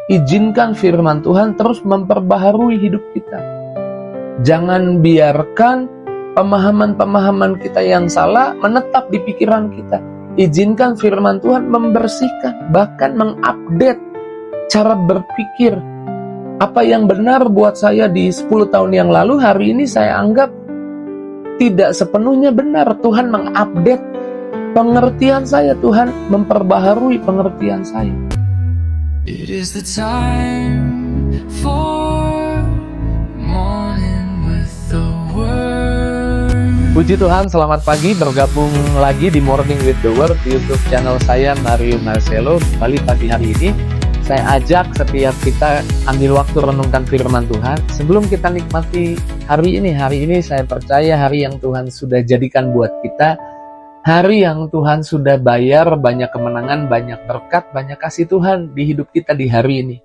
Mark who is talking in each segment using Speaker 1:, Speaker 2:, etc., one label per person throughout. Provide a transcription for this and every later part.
Speaker 1: Izinkan firman Tuhan terus memperbaharui hidup kita. Jangan biarkan pemahaman-pemahaman kita yang salah menetap di pikiran kita. Izinkan firman Tuhan membersihkan, bahkan mengupdate cara berpikir. Apa yang benar buat saya di 10 tahun yang lalu, hari ini saya anggap tidak sepenuhnya benar. Tuhan mengupdate pengertian saya, Tuhan memperbaharui pengertian saya.
Speaker 2: It is the time for morning with the word.
Speaker 1: Puji Tuhan, selamat pagi, bergabung lagi di Morning with the Word di YouTube channel saya, Mario Marcelo. Kembali pagi hari ini saya ajak setiap kita ambil waktu renungkan firman Tuhan. Sebelum kita nikmati hari ini saya percaya hari yang Tuhan sudah jadikan buat kita, hari yang Tuhan sudah bayar banyak kemenangan, banyak berkat, banyak kasih Tuhan di hidup kita di hari ini.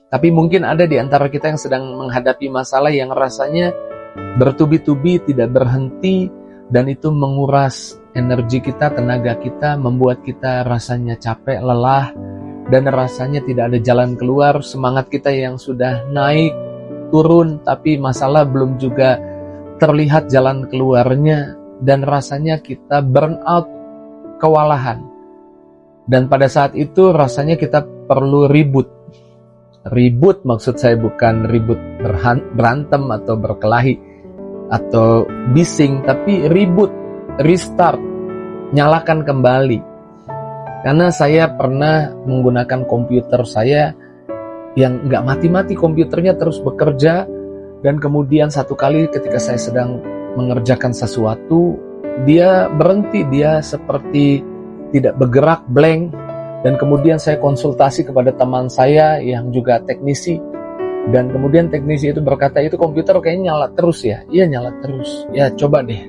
Speaker 1: Tapi mungkin ada di antara kita yang sedang menghadapi masalah yang rasanya bertubi-tubi, tidak berhenti, dan itu menguras energi kita, tenaga kita, membuat kita rasanya capek, lelah, dan rasanya tidak ada jalan keluar. Semangat kita yang sudah naik, turun, tapi masalah belum juga terlihat jalan keluarnya, dan rasanya kita burn out, kewalahan. Dan pada saat itu rasanya kita perlu ribut. Ribut maksud saya bukan ribut berantem atau berkelahi atau bising, tapi ribut, restart, nyalakan kembali. Karena saya pernah menggunakan komputer saya yang nggak mati-mati, komputernya terus bekerja, dan kemudian satu kali ketika saya sedang mengerjakan sesuatu, dia berhenti, dia seperti tidak bergerak, blank, dan kemudian saya konsultasi kepada teman saya yang juga teknisi, dan kemudian teknisi itu berkata, itu komputer kayaknya nyala terus ya. Iya, nyala terus. Ya coba deh,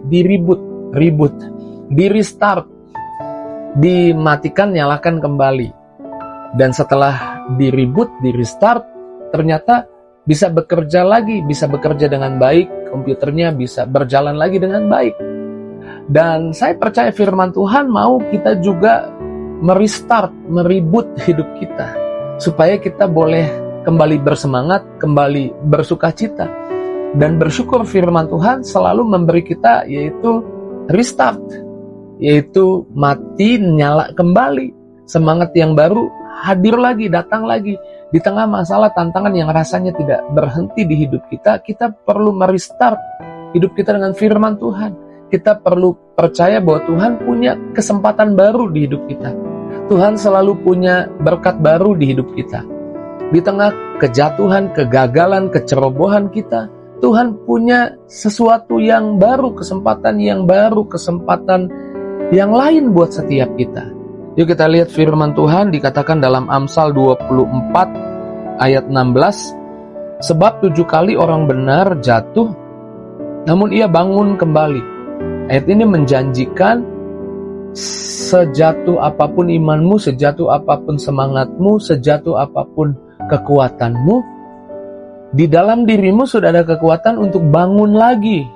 Speaker 1: reboot, di restart, dimatikan, nyalakan kembali. Dan setelah di reboot, di restart, ternyata bisa bekerja lagi, bisa bekerja dengan baik, komputernya bisa berjalan lagi dengan baik. Dan saya percaya firman Tuhan mau kita juga merestart, mereboot hidup kita, supaya kita boleh kembali bersemangat, kembali bersukacita. Dan bersyukur firman Tuhan selalu memberi kita yaitu restart, yaitu mati, nyala kembali, semangat yang baru hadir lagi, datang lagi. Di tengah masalah, tantangan yang rasanya tidak berhenti di hidup kita, kita perlu merestart hidup kita dengan firman Tuhan. Kita perlu percaya bahwa Tuhan punya kesempatan baru di hidup kita. Tuhan selalu punya berkat baru di hidup kita. Di tengah kejatuhan, kegagalan, kecerobohan kita, Tuhan punya sesuatu yang baru, kesempatan yang baru, kesempatan yang lain buat setiap kita. Yuk kita lihat firman Tuhan dikatakan dalam Amsal 24 ayat 16. Sebab 7 kali orang benar jatuh, namun ia bangun kembali. Ayat ini menjanjikan sejatuh apapun imanmu, sejatuh apapun semangatmu, sejatuh apapun kekuatanmu, di dalam dirimu sudah ada kekuatan untuk bangun lagi.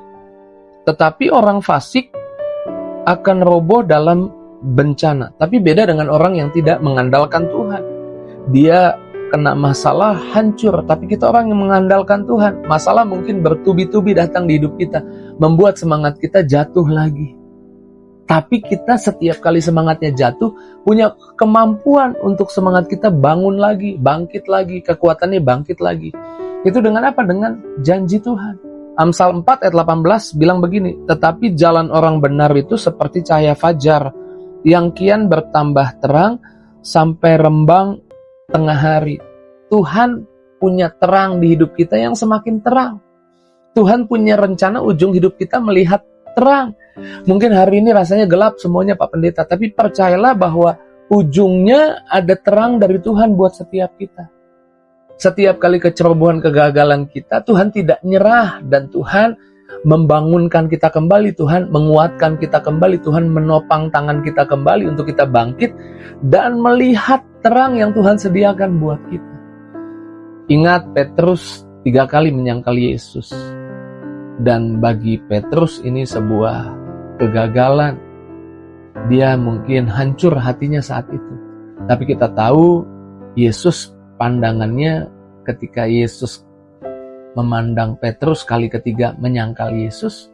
Speaker 1: Tetapi orang fasik akan roboh dalam bencana. Tapi beda dengan orang yang tidak mengandalkan Tuhan. Dia kena masalah, hancur. Tapi kita orang yang mengandalkan Tuhan, masalah mungkin bertubi-tubi datang di hidup kita, membuat semangat kita jatuh lagi. Tapi kita setiap kali semangatnya jatuh, punya kemampuan untuk semangat kita bangun lagi, bangkit lagi, kekuatannya bangkit lagi. Itu dengan apa? Dengan janji Tuhan. Amsal 4 ayat 18 bilang begini, tetapi jalan orang benar itu seperti cahaya fajar, yang kian bertambah terang sampai rembang tengah hari. Tuhan punya terang di hidup kita yang semakin terang. Tuhan punya rencana ujung hidup kita melihat terang. Mungkin hari ini rasanya gelap semuanya Pak Pendeta, tapi percayalah bahwa ujungnya ada terang dari Tuhan buat setiap kita. Setiap kali kecerobohan, kegagalan kita, Tuhan tidak nyerah, dan Tuhan membangunkan kita kembali, Tuhan menguatkan kita kembali, Tuhan menopang tangan kita kembali untuk kita bangkit dan melihat terang yang Tuhan sediakan buat kita. Ingat, Petrus 3 kali menyangkal Yesus. Dan bagi Petrus ini sebuah kegagalan. Dia mungkin hancur hatinya saat itu. Tapi kita tahu Yesus pandangannya ketika Yesus memandang Petrus kali ketiga menyangkal Yesus.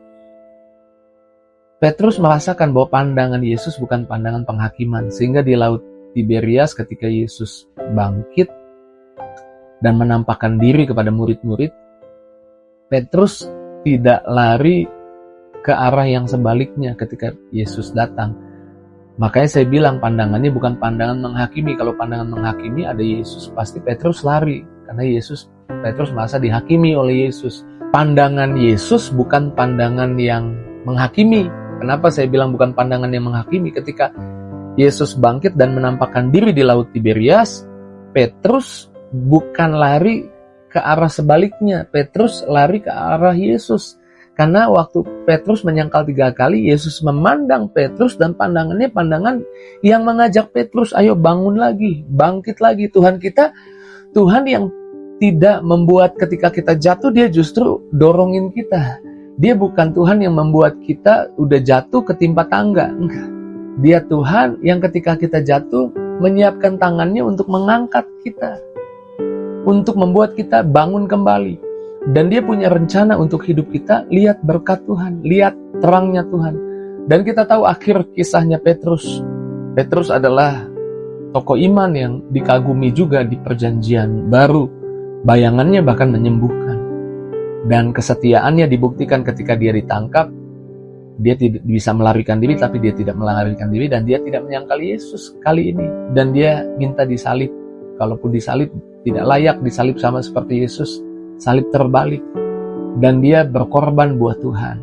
Speaker 1: Petrus merasakan bahwa pandangan Yesus bukan pandangan penghakiman, sehingga di Laut Tiberias ketika Yesus bangkit dan menampakkan diri kepada murid-murid, Petrus tidak lari ke arah yang sebaliknya ketika Yesus datang. Makanya saya bilang pandangannya bukan pandangan menghakimi. Kalau pandangan menghakimi ada Yesus, pasti Petrus lari. Karena Petrus merasa dihakimi oleh Yesus. Pandangan Yesus bukan pandangan yang menghakimi. Kenapa saya bilang bukan pandangan yang menghakimi? Ketika Yesus bangkit dan menampakkan diri di Laut Tiberias, Petrus bukan lari ke arah sebaliknya. Petrus lari ke arah Yesus. Karena waktu Petrus menyangkal 3 kali, Yesus memandang Petrus dan pandangannya pandangan yang mengajak Petrus, ayo bangun lagi, bangkit lagi. Tuhan kita, Tuhan yang tidak membuat ketika kita jatuh, dia justru dorongin kita. Dia bukan Tuhan yang membuat kita udah jatuh ketimpa tangga. Enggak. Dia Tuhan yang ketika kita jatuh, menyiapkan tangannya untuk mengangkat kita. Untuk membuat kita bangun kembali. Dan dia punya rencana untuk hidup kita. Lihat berkat Tuhan, lihat terangnya Tuhan. Dan kita tahu akhir kisahnya Petrus. Petrus adalah tokoh iman yang dikagumi juga di perjanjian baru. Bayangannya bahkan menyembuhkan. Dan kesetiaannya dibuktikan ketika dia ditangkap. Dia tidak bisa melarikan diri, tapi dia tidak melarikan diri. Dan dia tidak menyangkal Yesus kali ini. Dan dia minta disalib. Kalaupun disalib, tidak layak disalib sama seperti Yesus. Salib terbalik. Dan dia berkorban buat Tuhan.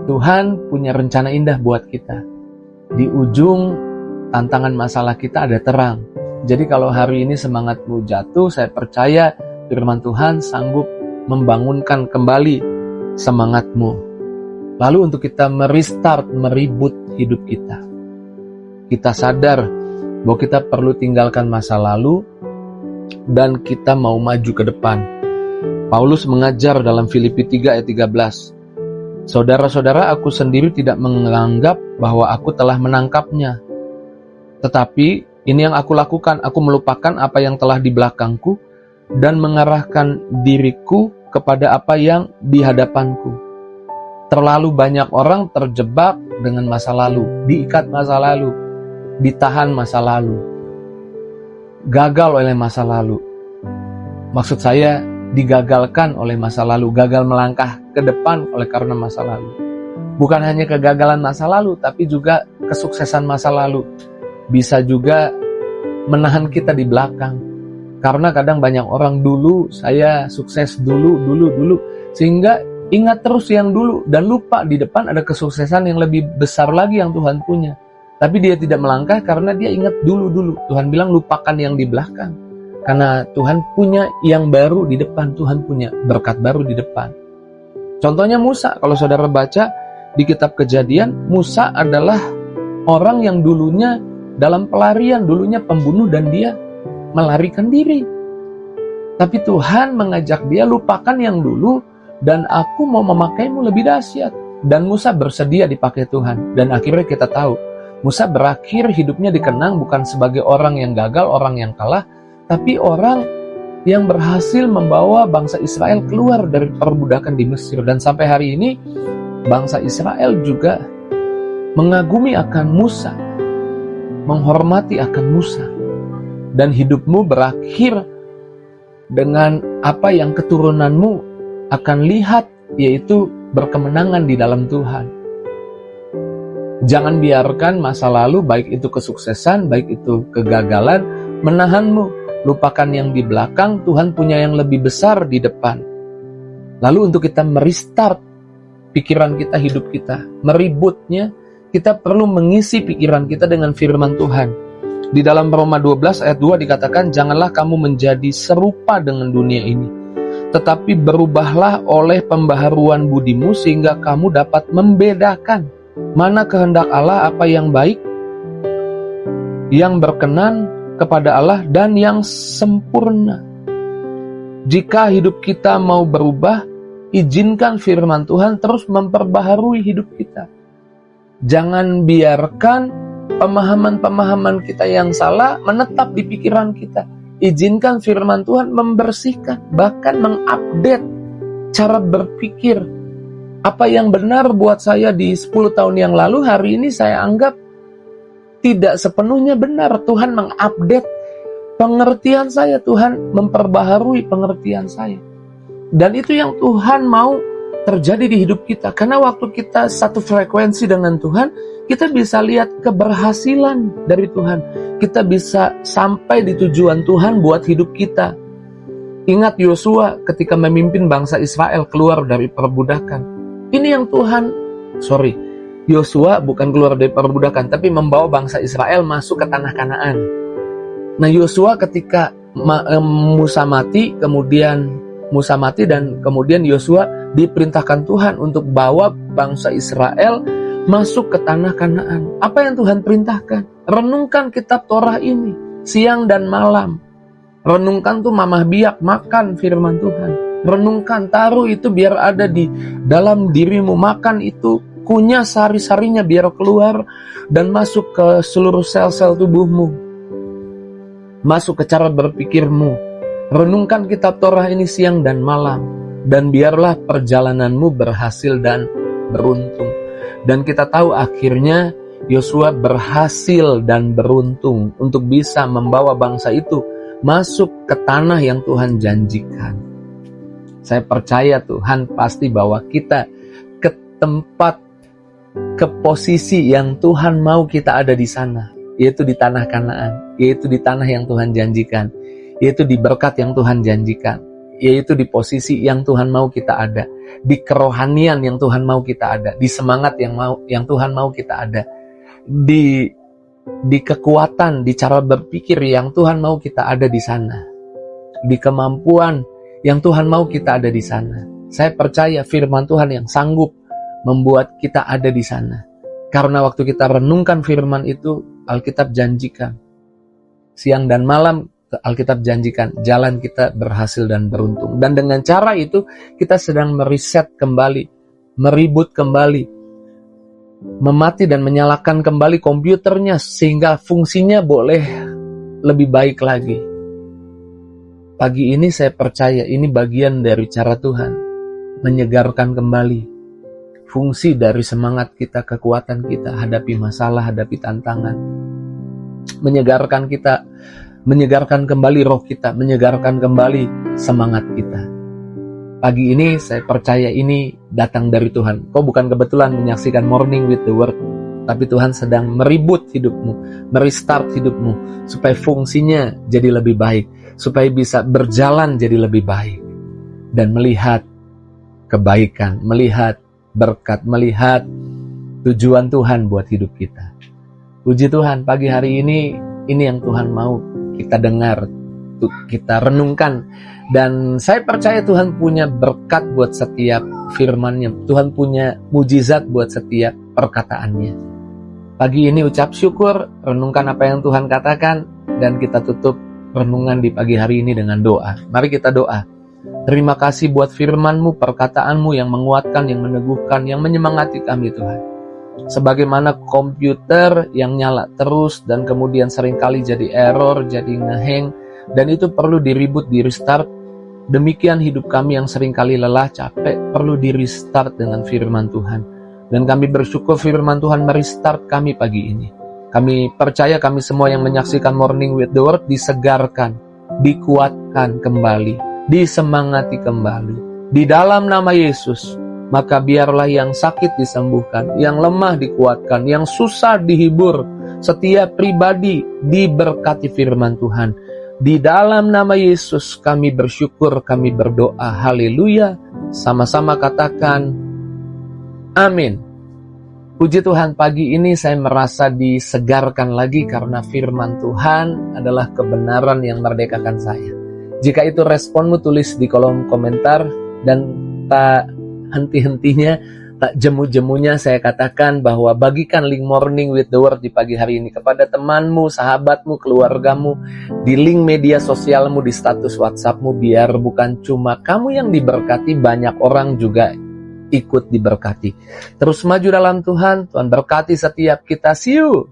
Speaker 1: Tuhan punya rencana indah buat kita. Di ujung tantangan masalah kita ada terang. Jadi kalau hari ini semangatmu jatuh, saya percaya firman Tuhan sanggup membangunkan kembali semangatmu. Lalu untuk kita merestart, meribut hidup kita. Kita sadar bahwa kita perlu tinggalkan masa lalu dan kita mau maju ke depan. Paulus mengajar dalam Filipi 3 ayat 13. Saudara-saudara, aku sendiri tidak menganggap bahwa aku telah menangkapnya. Tetapi ini yang aku lakukan, aku melupakan apa yang telah di belakangku dan mengarahkan diriku kepada apa yang di hadapanku. Terlalu banyak orang terjebak dengan masa lalu, diikat masa lalu, ditahan masa lalu, gagal oleh masa lalu. Maksud saya, digagalkan oleh masa lalu, gagal melangkah ke depan oleh karena masa lalu. Bukan hanya kegagalan masa lalu, tapi juga kesuksesan masa lalu. Bisa juga menahan kita di belakang. Karena kadang banyak orang dulu, saya sukses dulu. Sehingga ingat terus yang dulu dan lupa di depan ada kesuksesan yang lebih besar lagi yang Tuhan punya. Tapi dia tidak melangkah karena dia ingat dulu. Tuhan bilang lupakan yang di belakang. Karena Tuhan punya yang baru di depan, Tuhan punya berkat baru di depan. Contohnya Musa, kalau saudara baca di kitab Kejadian, Musa adalah orang yang dulunya dalam pelarian, dulunya pembunuh dan dia melarikan diri. Tapi Tuhan mengajak dia, lupakan yang dulu dan aku mau memakaimu lebih dahsyat. Dan Musa bersedia dipakai Tuhan. Dan akhirnya kita tahu, Musa berakhir hidupnya dikenang bukan sebagai orang yang gagal, orang yang kalah, tapi orang yang berhasil membawa bangsa Israel keluar dari perbudakan di Mesir. Dan sampai hari ini, bangsa Israel juga mengagumi akan Musa, menghormati akan Musa. Dan hidupmu berakhir dengan apa yang keturunanmu akan lihat, yaitu berkemenangan di dalam Tuhan. Jangan biarkan masa lalu, baik itu kesuksesan, baik itu kegagalan, menahanmu. Lupakan yang di belakang, Tuhan punya yang lebih besar di depan. Lalu untuk kita merestart pikiran kita, hidup kita, meributnya, kita perlu mengisi pikiran kita dengan firman Tuhan. Di dalam Roma 12 ayat 2 dikatakan, janganlah kamu menjadi serupa dengan dunia ini, tetapi berubahlah oleh pembaharuan budimu sehingga kamu dapat membedakan mana kehendak Allah, apa yang baik, yang berkenan kepada Allah dan yang sempurna. Jika hidup kita mau berubah, izinkan firman Tuhan terus memperbaharui hidup kita. Jangan biarkan pemahaman-pemahaman kita yang salah menetap di pikiran kita. Izinkan firman Tuhan membersihkan, bahkan mengupdate cara berpikir. Apa yang benar buat saya di 10 tahun yang lalu, hari ini saya anggap tidak sepenuhnya benar. Tuhan mengupdate pengertian saya, Tuhan memperbaharui pengertian saya. Dan itu yang Tuhan mau terjadi di hidup kita. Karena waktu kita satu frekuensi dengan Tuhan, kita bisa lihat keberhasilan dari Tuhan. Kita bisa sampai di tujuan Tuhan buat hidup kita. Ingat Yosua ketika memimpin bangsa Israel keluar dari perbudakan. Ini yang Yosua bukan keluar dari perbudakan, tapi membawa bangsa Israel masuk ke tanah Kanaan. Nah, Yosua ketika Musa mati dan kemudian Yosua diperintahkan Tuhan untuk bawa bangsa Israel masuk ke tanah Kanaan. Apa yang Tuhan perintahkan? Renungkan kitab Torah ini siang dan malam. Renungkan tuh mamah biak, makan firman Tuhan. Renungkan, taruh itu biar ada di dalam dirimu. Makan itu, kunyah sari-sarinya biar keluar dan masuk ke seluruh sel-sel tubuhmu. Masuk ke cara berpikirmu. Renungkan kitab Torah ini siang dan malam. Dan biarlah perjalananmu berhasil dan beruntung. Dan kita tahu akhirnya Yosua berhasil dan beruntung untuk bisa membawa bangsa itu masuk ke tanah yang Tuhan janjikan. Saya percaya Tuhan pasti bawa kita ke tempat, ke posisi yang Tuhan mau kita ada di sana, yaitu di tanah Kanaan, yaitu di tanah yang Tuhan janjikan, yaitu di berkat yang Tuhan janjikan, yaitu di posisi yang Tuhan mau kita ada, di kerohanian yang Tuhan mau kita ada, di semangat yang Tuhan mau kita ada, di kekuatan, di cara berpikir yang Tuhan mau kita ada di sana, di kemampuan yang Tuhan mau kita ada di sana. Saya percaya firman Tuhan yang sanggup membuat kita ada di sana. Karena waktu kita renungkan firman itu, Alkitab janjikan siang dan malam, Alkitab janjikan jalan kita berhasil dan beruntung. Dan dengan cara itu kita sedang meriset kembali, meribut kembali, memati dan menyalakan kembali komputernya sehingga fungsinya boleh lebih baik lagi. Pagi ini saya percaya ini bagian dari cara Tuhan menyegarkan kembali fungsi dari semangat kita, kekuatan kita hadapi masalah, hadapi tantangan. Menyegarkan kita, menyegarkan kembali roh kita, menyegarkan kembali semangat kita. Pagi ini saya percaya ini datang dari Tuhan. Kau bukan kebetulan menyaksikan Morning with the Word, tapi Tuhan sedang meribut hidupmu, merestart hidupmu, supaya fungsinya jadi lebih baik, supaya bisa berjalan jadi lebih baik, dan melihat kebaikan, melihat berkat, melihat tujuan Tuhan buat hidup kita. Puji Tuhan, pagi hari ini yang Tuhan mau kita dengar, kita renungkan. Dan saya percaya Tuhan punya berkat buat setiap firman-Nya. Tuhan punya mujizat buat setiap perkataannya. Pagi ini ucap syukur, renungkan apa yang Tuhan katakan, dan kita tutup renungan di pagi hari ini dengan doa. Mari kita doa. Terima kasih buat firman-Mu, perkataanmu yang menguatkan, yang meneguhkan, yang menyemangati kami Tuhan. Sebagaimana komputer yang nyala terus dan kemudian seringkali jadi error, jadi ngehang, dan itu perlu di-reboot, di-restart. Demikian hidup kami yang seringkali lelah, capek, perlu di-restart dengan firman Tuhan. Dan kami bersyukur firman Tuhan merestart kami pagi ini. Kami percaya kami semua yang menyaksikan Morning with the Word disegarkan, dikuatkan kembali, disemangati kembali. Di dalam nama Yesus, maka biarlah yang sakit disembuhkan, yang lemah dikuatkan, yang susah dihibur. Setiap pribadi diberkati firman Tuhan. Di dalam nama Yesus kami bersyukur, kami berdoa. Haleluya. Sama-sama katakan amin. Puji Tuhan, pagi ini saya merasa disegarkan lagi karena firman Tuhan adalah kebenaran yang merdekakan saya. Jika itu responmu, tulis di kolom komentar. Dan tak henti-hentinya, tak jemu-jemunya saya katakan bahwa bagikan link Morning with the Word di pagi hari ini kepada temanmu, sahabatmu, keluargamu, di link media sosialmu, di status WhatsAppmu, biar bukan cuma kamu yang diberkati, banyak orang juga ikut diberkati. Terus maju dalam Tuhan, Tuhan berkati setiap kita. See you!